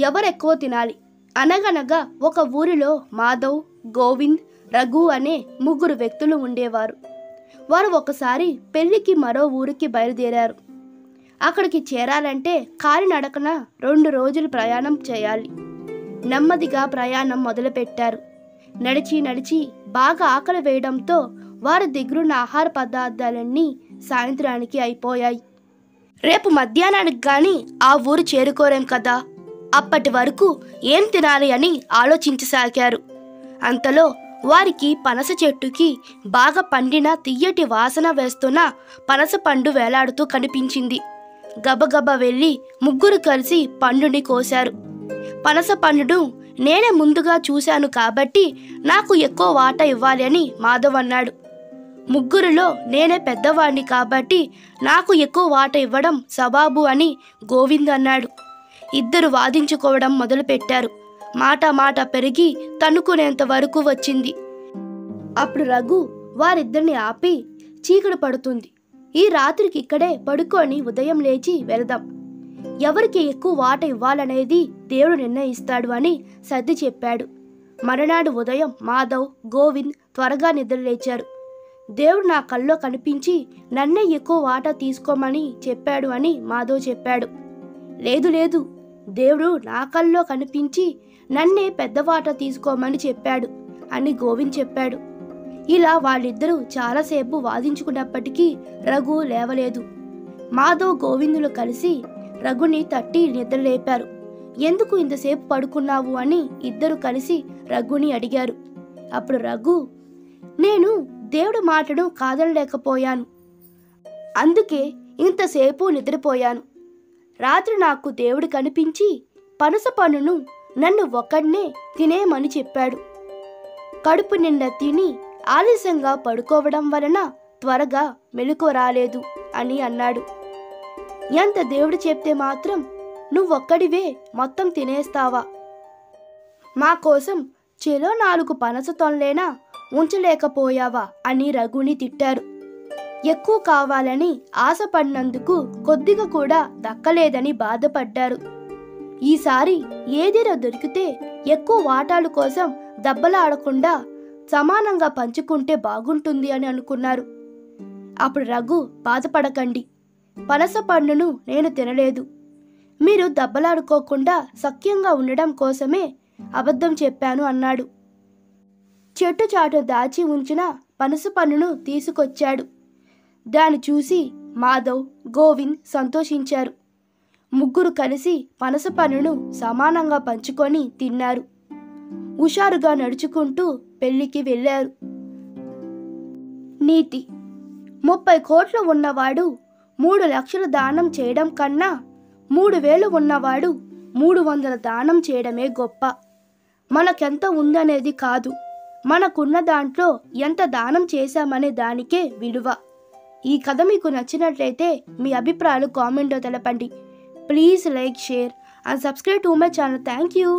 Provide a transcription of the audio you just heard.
ఎవరెక్కువ తినాలి. అనగనగా ఒక ఊరిలో మాధవ్, గోవింద్, రఘు అనే ముగ్గురు వ్యక్తులు ఉండేవారు. వారు ఒకసారి పెళ్లికి మరో ఊరికి బయలుదేరారు. అక్కడికి చేరాలంటే కాలినడకన 2 రోజులు ప్రయాణం చేయాలి. నెమ్మదిగా ప్రయాణం మొదలుపెట్టారు. నడిచి నడిచి బాగా ఆకలి వేయడంతో వారి దగ్గరున్న ఆహార పదార్థాలన్నీ సాయంత్రానికి అయిపోయాయి. రేపు మధ్యాహ్నానికి కానీ ఆ ఊరు చేరుకోలేం కదా, అప్పటి వరకు ఏం తినాలి అని ఆలోచించసాగారు. అంతలో వారికి పనస చెట్టుకి బాగా పండిన తియ్యటి వాసన వేస్తున్న పనస పండు వేలాడుతూ కనిపించింది. గబగబా వెళ్ళి ముగ్గురు కలిసి పండుని కోశారు. పనస పండును నేనే ముందుగా చూశాను కాబట్టి నాకు ఎక్కువ వాటా ఇవ్వాలి అని మాధవ్ అన్నాడు. ముగ్గురిలో నేనే పెద్దవాడిని కాబట్టి నాకు ఎక్కువ వాటా ఇవ్వడం సబాబు అని గోవింద్ అన్నాడు. ఇద్దరు వాదించుకోవడం మొదలుపెట్టారు. మాట పెరిగి తన్నుకునేంత వరకు వచ్చింది. అప్పుడు రఘు వారిద్దరిని ఆపి, చీకటి పడుతుంది, ఈ రాత్రికి ఇక్కడే పడుకొని ఉదయం లేచి వెళదాం. ఎవరికి ఎక్కువ వాటా ఇవ్వాలనేది దేవుడు నిర్ణయిస్తాడు అని సర్ది చెప్పాడు. మరునాడు ఉదయం మాధవ్, గోవింద్ త్వరగా నిద్రలేచారు. దేవుడు నా కల్లో కనిపించి నన్నే ఎక్కువ వాటా తీసుకోమని చెప్పాడు అని మాధవ్ చెప్పాడు. లేదు, దేవుడు నా కల్లో కనిపించి నన్నే పెద్ద వాటా తీసుకోమని చెప్పాడు అని గోవింద్ చెప్పాడు. ఇలా వాళ్ళిద్దరూ చాలాసేపు వాదించుకున్నప్పటికీ రఘు లేవలేదు. మాధవ్, గోవిందులు కలిసి రఘుని తట్టి నిద్రలేపారు. ఎందుకు ఇంతసేపు పడుకున్నావు అని ఇద్దరు కలిసి రఘుని అడిగారు. అప్పుడు రఘు, నేను దేవుడి మాటను కాదనలేకపోయాను, అందుకే ఇంతసేపు నిద్రపోయాను. రాత్రి నాకు దేవుడు కనిపించి పనస పండును నన్ను ఒక్కడినే తినేమని చెప్పాడు. కడుపు నిండా తిని ఆలస్యంగా పడుకోవడం వలన త్వరగా మెలకువ రాలేదు అని అన్నాడు. ఎంత దేవుడు చెప్తే మాత్రం నువ్వొక్కడివే మొత్తం తినేస్తావా? మా కోసం చెలో 4 పనస తొనలేనా ఉంచలేకపోయావా అని రఘుని తిట్టారు. ఎక్కువ కావాలని ఆశపడినందుకు కొద్దిగా కూడా దక్కలేదని బాధపడ్డారు. ఈసారి ఏదైనా దొరికితే ఎక్కువ వాటాల కోసం దెబ్బలాడకుండా సమానంగా పంచుకుంటే బాగుంటుంది అని అనుకున్నారు. అప్పుడు రఘు, బాధపడకండి, పనస పండును నేను తినలేదు. మీరు దెబ్బలాడుకోకుండా సఖ్యంగా ఉండడం కోసమే అబద్ధం చెప్పాను అన్నాడు. చెట్టు చాటు దాచి ఉంచిన పనస పండును తీసుకొచ్చాడు. దాన్ని చూసి మాధవ్, గోవింద్ సంతోషించారు. ముగ్గురు కలిసి పనస పండును సమానంగా పంచుకొని తిన్నారు. హుషారుగా నడుచుకుంటూ పెళ్లికి వెళ్ళారు. నీతి: 30 కోట్లు ఉన్నవాడు 3 లక్షలు దానం చేయడం కన్నా 3,000 ఉన్నవాడు 300 దానం చేయడమే గొప్ప. మనకెంత ఉందనేది కాదు, మనకున్న దాంట్లో ఎంత దానం చేశామనే దానికే విలువ. ఈ కథ మీకు నచ్చినట్లయితే మీ అభిప్రాయాలు కామెంట్లో తెలపండి. Please like, share and subscribe to my channel. Thank you.